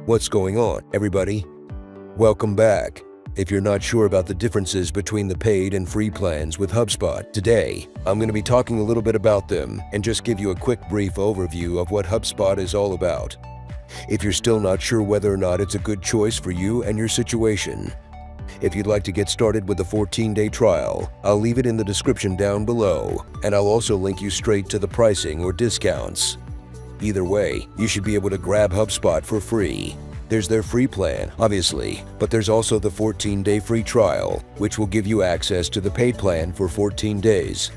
What's going on, everybody? Welcome back. If you're not sure about the differences between the paid and free plans with HubSpot, today I'm going to be talking a little bit about them and just give you a quick brief overview of what HubSpot is all about. If you're still not sure whether or not it's a good choice for you and your situation, if you'd like to get started with the 14-day trial, I'll leave it in the description down below, and I'll also link you straight to the pricing or discounts. Either way, you should be able to grab HubSpot for free. There's their free plan, obviously, but there's also the 14-day free trial, which will give you access to the paid plan for 14 days.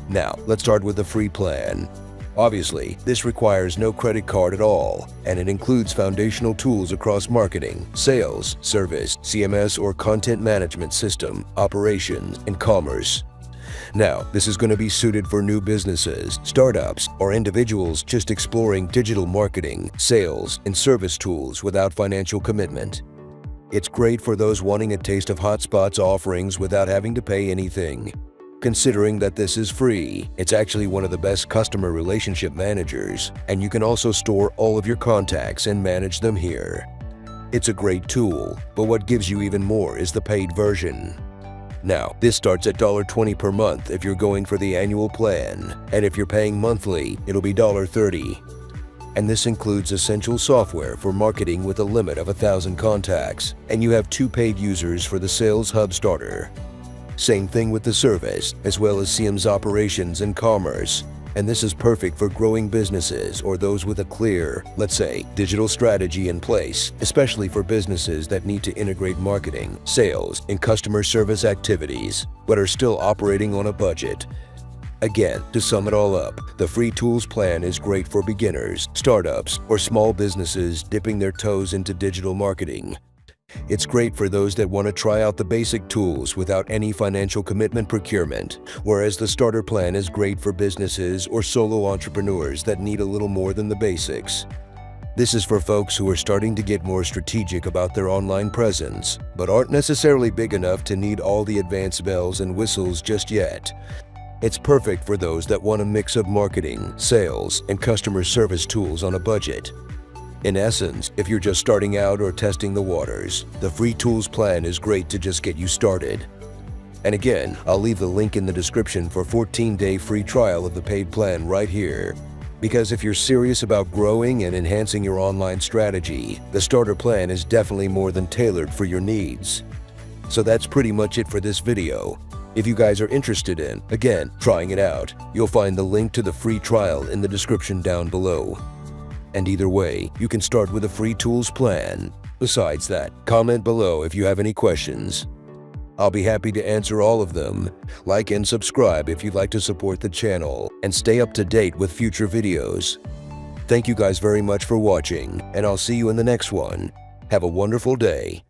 Now, let's start with the free plan. Obviously, this requires no credit card at all, and it includes foundational tools across marketing, sales, service, CMS or content management system, operations, and commerce. Now, this is going to be suited for new businesses, startups, or individuals just exploring digital marketing, sales, and service tools without financial commitment. It's great for those wanting a taste of HubSpot's offerings without having to pay anything. Considering that this is free, it's actually one of the best customer relationship managers, and you can also store all of your contacts and manage them here. It's a great tool, but what gives you even more is the paid version. Now, this starts at $20 per month if you're going for the annual plan, and if you're paying monthly, it'll be $30. And this includes essential software for marketing with a limit of 1,000 contacts, and you have 2 paid users for the Sales Hub Starter. Same thing with the service, as well as CMS operations and commerce. And this is perfect for growing businesses or those with a clear, let's say, digital strategy in place, especially for businesses that need to integrate marketing, sales, and customer service activities, but are still operating on a budget. Again, to sum it all up, the free tools plan is great for beginners, startups, or small businesses dipping their toes into digital marketing. It's great for those that want to try out the basic tools without any financial commitment procurement, whereas the starter plan is great for businesses or solo entrepreneurs that need a little more than the basics. This is for folks who are starting to get more strategic about their online presence, but aren't necessarily big enough to need all the advanced bells and whistles just yet. It's perfect for those that want a mix of marketing, sales, and customer service tools on a budget. In essence, if you're just starting out or testing the waters, the free tools plan is great to just get you started. And again, I'll leave the link in the description for 14-day free trial of the paid plan right here. Because if you're serious about growing and enhancing your online strategy, the starter plan is definitely more than tailored for your needs. So that's pretty much it for this video. If you guys are interested in, again, trying it out, you'll find the link to the free trial in the description down below. And either way, you can start with a free tools plan. Besides that, comment below if you have any questions. I'll be happy to answer all of them. Like and subscribe if you'd like to support the channel and stay up to date with future videos. Thank you guys very much for watching, and I'll see you in the next one. Have a wonderful day.